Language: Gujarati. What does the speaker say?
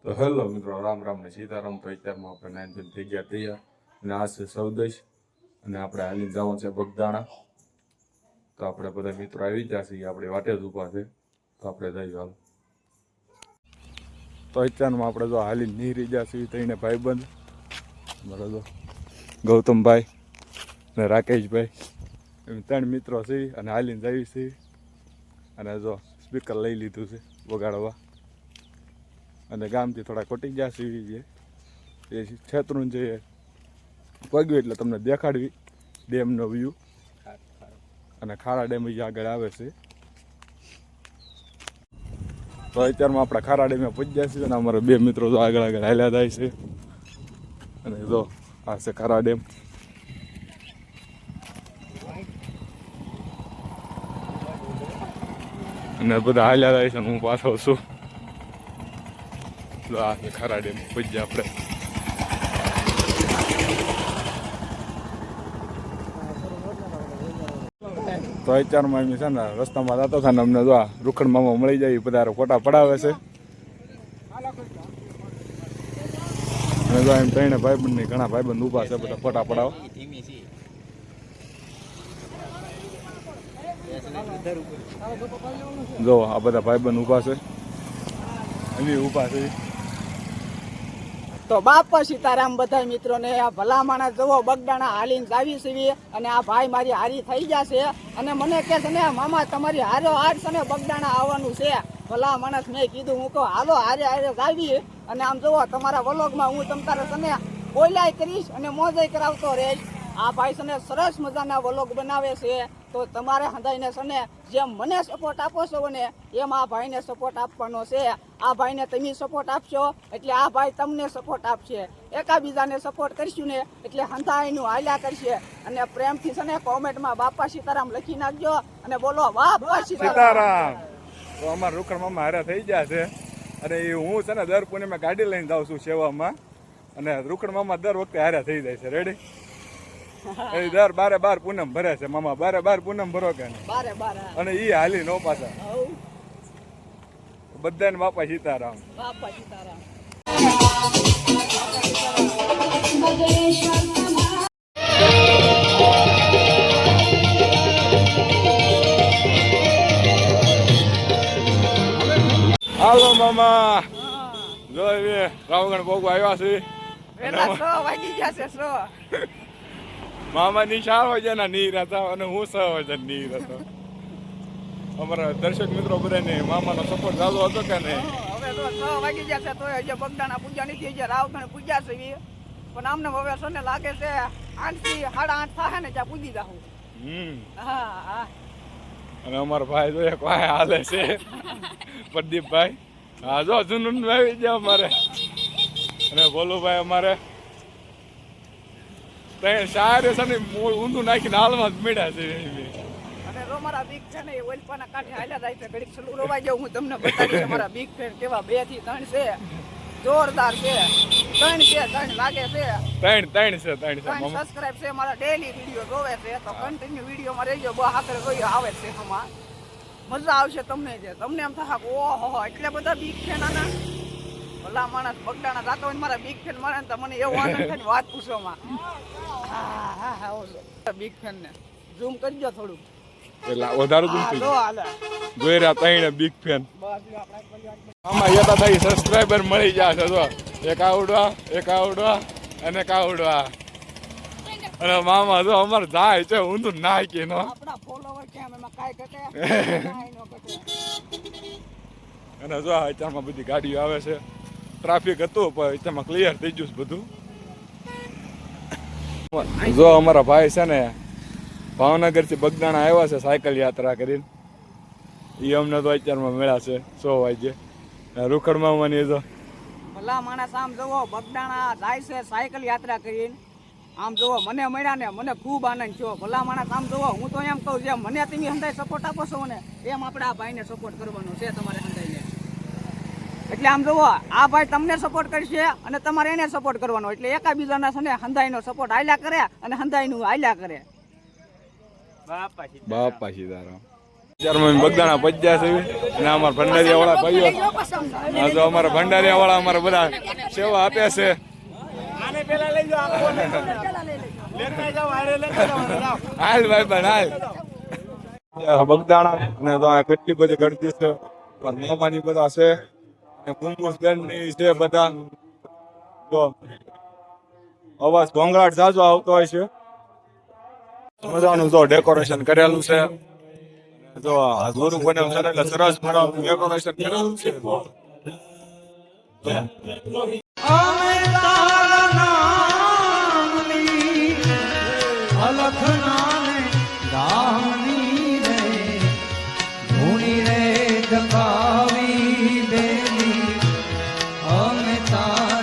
તો હેલો મિત્રો, રામ રામ ને સીતારામ. તો અત્યારમાં આપણે નાઇન થઈ ગયા તૈયાર અને આ છે સૌદેશ અને આપણે હાલી જવાનું છે બગદાણા. તો આપણે બધા મિત્રો આવી ગયા છીએ, આપણે વાટે જ ઊભા છે. તો આપણે જઈએ હાલ. તો અત્યારમાં આપણે જો હાલી નીકળી ગયા છીએ ત્રણે ભાઈબંધ બરાબર, ગૌતમભાઈ ને રાકેશભાઈ એમ ત્રણ મિત્રો છે અને હાલીને જઈએ છીએ. અને જો સ્પીકર લઈ લીધું છે વગાડવા. અને ગામથી થોડા કોટી ગયા સીવી છે એ છેતરું જઈએ પગ્યું એટલે તમને દેખાડવી ડેમનો વ્યૂ. અને ખારા ડેમ અહીંયા આગળ આવે છે. તો અત્યારમાં આપણે ખારા ડેમે પહોંચી ગયા છીએ અને અમારા બે મિત્રો તો આગળ આગળ હાલ્યા જાય છે. અને જો આ છે ખારા ડેમ. અને બધા હાલ્યા જાય છે અને હું પાછો છું. આ છે ખારા ડેમ પહોંચી આપણે. તો અત્યારમાં એમ છે ને રસ્તામાં જતો હતા ને અમને જો આ રૂખડ મામા મળી જાય બધા ફોટા પડાવે છે. અને જો એમ ત્રણે ભાઈબંધ ની ઘણા ભાઈબંધ ઊભા છે બધા ફોટા પડાવવા. જો આ બધા ભાઈબંધ ઊભા છે અને ઊભા છે. તો બાપા સીતારામ બધા મિત્રોને આ ભલા માણસ જવો બગદાણા હાલીને જાવી સીવી. અને આ ભાઈ મારી હારી થઈ જશે અને મને કહે છે ને મામા તમારી હારો હાર છે ને બગદાણા આવવાનું છે. ભલા માણસ મેં કીધું હું કહું હાલો હારે હારે જાવી. અને આમ જુઓ તમારા વ્લોગમાં હું તમ તારે છે ને બોલાય કરીશ અને મોજય કરાવતો રહીશ. આ ભાઈ છે ને સરસ મજાના વ્લોગ બનાવે છે. તો તમારે હંધાઈને છે ને જેમ મને સપોર્ટ આપો છો ને એમ આ ભાઈને સપોર્ટ આપવાનો છે. આ ભાઈને તમે સપોર્ટ આપશો એટલે આ ભાઈ તમને સપોર્ટ આપશે. એકાબીજાને સપોર્ટ કરશું ને એટલે હંધાઈનું હાલ્યા કરશે. અને પ્રેમથી છે ને કોમેન્ટમાં બાપા સીતારામ લખી નાખજો અને બોલો બાપા સીતારામ. તો અમારા રૂખડ મામા હારા થઈ ગયા છે. અને એ હું છે ને દર પૂનમે ગાડી લઈને જાઉં છું સેવામાં. અને રૂખડ મામા દર વખતે હારા થઈ જાય છે. રેડી એ દર 12 પૂનમ ભરે છે મામા. 12 પૂનમ ભરો કે અને ઈ હાલી નો પાછા બધાને બાપા સીતારામ. બાપા સીતારામ. હાલો મામા, જો રાવગણ ભોગ આવ્યા છે. વેલા 6 વાગી ગયા છે 6. મામા ની 4 વાગ્યાના નીર હતા અને હું 6 વાગ્યા નીર હતો. અમારા દર્શક મિત્રો બધાને મામાનો સપોર્ટ જાજો હતો કે નહીં? હવે તો 6 વાગી ગયા છે તો હજી બગદાણા પૂજા નથી. હજી રાવગણ પૂજા છે પણ આમને હવે સોને લાગે છે 8 થી 8:30 થાય ને ત્યાં પૂજી જાઉં. હા. અને અમારો ભાઈ જો એક વાય હાલે છે પ્રદીપભાઈ. હા જો જુનૂન આવી ગયા અમારે. અને ભોલુભાઈ અમારે ત્યાં સારે છે ને ઊંધું નાખીને હાલમાં જ મળ્યા છે. અને મારા બીક છે ને એ ઓલપાના કાંઠે હાલ્યા જાય છે. ઘડીક સલું રોવા જાવ હું તમને બતાવીશ મારા બીક ફ્રેન્ડ કેવા 2 થી 3 છે. જોરદાર છે. 3 છે 3 લાગે છે. 3 છે સબસ્ક્રાઇબ છે. મારા ડેલી વિડીયો જોવે છે તો કન્ટિન્યુ વિડીયો માં રહેજો. બહુ હાકર જોઈ આવે છે. આમાં મજા આવશે તમને. જે તમને એમ થાય ઓહો એટલે બધા બીક છે નાના. ભલા માણસ બગદાણા જાતો હોય મારા બીક ફેન મળે તો મને એવું આનંદ થાય વાત પૂછો માં. હા બીક ફેન ને ઝૂમ કરજો થોડું. એટલે વધારે જોઈ રહ્યા 3 બિગ ફેન. આમાં યતા થઈ સબસ્ક્રાઇબર મળી જાય છે. જો એક આવડવા અને એક આવડવા. અને મામા જો અમાર જાય છે ઊંધું નાખી નો. આપણા ફોલોવર કેમ એમાં કાઈ ઘટે કાઈ નો ઘટે. અને જો અત્યારમાં બધી ગાડીઓ આવે છે. ટ્રાફિક હતું પણ અત્યારમાં ક્લિયર થઈ ગયું બધું. જો અમારા ભાઈ છે ને ભાવનગર થી બગદાણા આવ્યા છે સાયકલ યાત્રા કરીને. એ અમને તો અત્યારમાં મળ્યા છે 6 વાગે. રૂખડ મામાની જો ભલા માણસ આમ જુઓ બગદાણા જાય છે સાયકલ યાત્રા કરીને. આમ જુઓ મને મળ્યા ને મને ખૂબ આનંદ થયો. ભલા માણસ આમ જુઓ હું તો એમ કહું જેમ મને તમે હંધાઈ સપોર્ટ આપો છો ને એમ આપણે આ ભાઈને સપોર્ટ કરવાનો છે તમારે હંધાઈને. એટલે આમ જુઓ આ ભાઈ તમને સપોર્ટ કરશે અને તમારે એને સપોર્ટ કરવાનો. એટલે એકાબીજાના છે ને હંધાઈનો સપોર્ટ હાલ્યા કરે અને હંધાઈનું હાલ્યા કરે. બાપા સીતારામ. અત્યારમાં બગદાણા પજ્યા છે અને અમારા ભંડારીયા વાળા ભાઈઓ હા તો અમારા ભંડારીયા વાળા અમારા બધા સેવા આપ્યા છે. હાલ ભાઈ બન હાલ બગદાણા અને તો આ કેટલી બધી ગળતી છે મામાની બધા છે કુંભુસ બેન ની છે બધા. તો અવાજ ઘોંઘાટ જાજો આવતો હોય છે. મજાનું તો ડેકોરેશન કરેલું છે. તો અધૂરું બને છે એટલે સરસ મજાનું ડેકોરેશન કરેલું છે. અમે તારા નામની અલખ